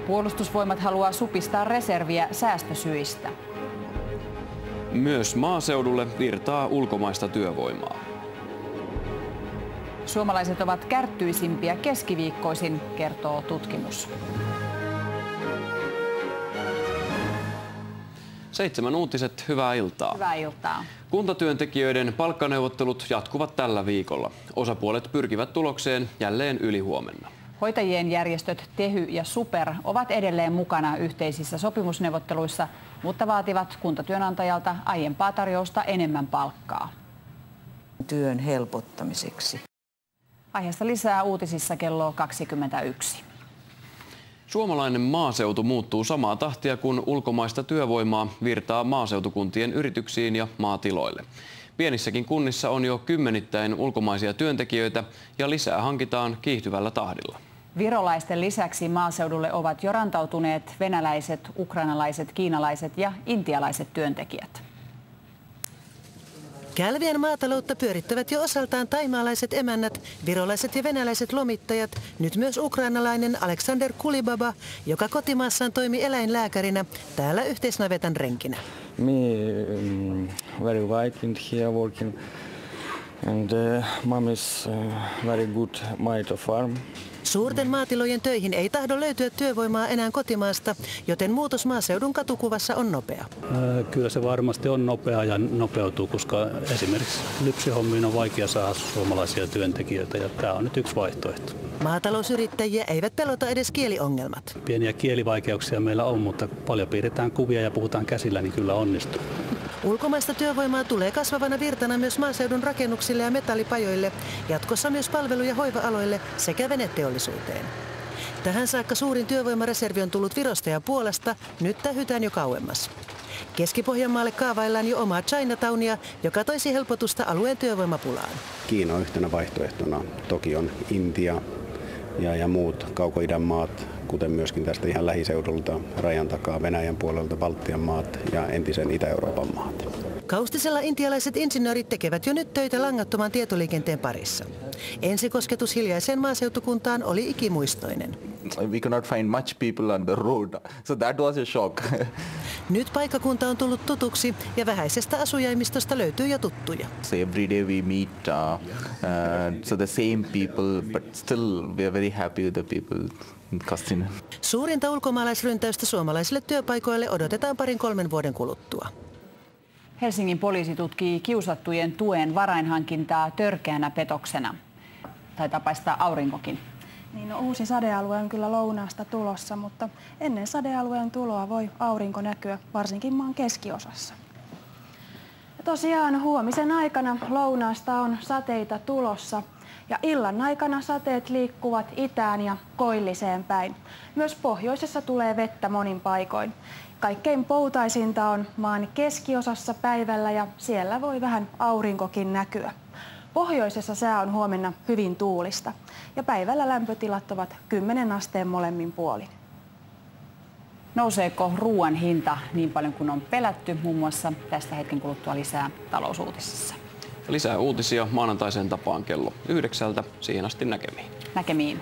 Puolustusvoimat haluaa supistaa reserviä säästösyistä. Myös maaseudulle virtaa ulkomaista työvoimaa. Suomalaiset ovat kärttyisimpiä keskiviikkoisin, kertoo tutkimus. 7 uutiset, hyvää iltaa. Hyvää iltaa. Kuntatyöntekijöiden palkkaneuvottelut jatkuvat tällä viikolla. Osapuolet pyrkivät tulokseen jälleen ylihuomenna. Hoitajien järjestöt Tehy ja Super ovat edelleen mukana yhteisissä sopimusneuvotteluissa, mutta vaativat kuntatyönantajalta aiempaa tarjousta enemmän palkkaa. Työn helpottamiseksi. Aiheesta lisää uutisissa kello 21. Suomalainen maaseutu muuttuu samaa tahtia, kun ulkomaista työvoimaa virtaa maaseutukuntien yrityksiin ja maatiloille. Pienissäkin kunnissa on jo kymmenittäin ulkomaisia työntekijöitä ja lisää hankitaan kiihtyvällä tahdilla. Virolaisten lisäksi maaseudulle ovat jo rantautuneet venäläiset, ukrainalaiset, kiinalaiset ja intialaiset työntekijät. Kälvien maataloutta pyörittävät jo osaltaan taimaalaiset emännät, virolaiset ja venäläiset lomittajat, nyt myös ukrainalainen Aleksander Kulibaba, joka kotimaassaan toimi eläinlääkärinä, täällä yhteisnavetan renkinä. Me very white in here working and mom is very good mite farm. Suurten maatilojen töihin ei tahdo löytyä työvoimaa enää kotimaasta, joten muutos maaseudun katukuvassa on nopea. Kyllä se varmasti on nopea ja nopeutuu, koska esimerkiksi lypsyhommiin on vaikea saada suomalaisia työntekijöitä ja tämä on nyt yksi vaihtoehto. Maatalousyrittäjiä eivät pelota edes kieliongelmat. Pieniä kielivaikeuksia meillä on, mutta paljon piirretään kuvia ja puhutaan käsillä, niin kyllä onnistuu. Ulkomaista työvoimaa tulee kasvavana virtana myös maaseudun rakennuksille ja metallipajoille, jatkossa myös palvelu- ja hoiva-aloille sekä veneteollisuuteen. Tähän saakka suurin työvoimareservi on tullut Virosta ja Puolasta, nyt tähytään jo kauemmas. Keski-Pohjanmaalle kaavaillaan jo omaa Chinatownia, joka toisi helpotusta alueen työvoimapulaan. Kiina yhtenä vaihtoehtona. Toki on Intia ja muut kauko-idän maat, kuten myöskin tästä ihan lähiseudulta, rajan takaa Venäjän puolelta Baltian maat ja entisen Itä-Euroopan maat. Kaustisella intialaiset insinöörit tekevät jo nyt töitä langattoman tietoliikenteen parissa. Ensikosketus hiljaiseen maaseutukuntaan oli ikimuistoinen. We could not find much people on the road, so that was a shock. Nyt paikkakunta on tullut tutuksi ja vähäisestä asujaimistosta löytyy jo tuttuja. So every day we meet so the same people, but still we are very happy with the people in Kastiinen. Suurinta ulkomaalaisryntäystä suomalaisille työpaikoille odotetaan 2-3 vuoden kuluttua. Helsingin poliisi tutkii kiusattujen tuen varainhankintaa törkeänä petoksena. Taitaa paistaa aurinkokin. Niin, no, uusi sadealue on kyllä lounaasta tulossa, mutta ennen sadealueen tuloa voi aurinko näkyä varsinkin maan keskiosassa. Ja tosiaan huomisen aikana lounaasta on sateita tulossa ja illan aikana sateet liikkuvat itään ja koilliseen päin. Myös pohjoisessa tulee vettä monin paikoin. Kaikkein poutaisinta on maan keskiosassa päivällä ja siellä voi vähän aurinkokin näkyä. Pohjoisessa sää on huomenna hyvin tuulista ja päivällä lämpötilat ovat 10 asteen molemmin puolin. Nouseeko ruoan hinta niin paljon kuin on pelätty? Muun muassa tästä hetken kuluttua lisää talousuutisissa. Lisää uutisia maanantaiseen tapaan kello 9. Siihen asti näkemiin. Näkemiin.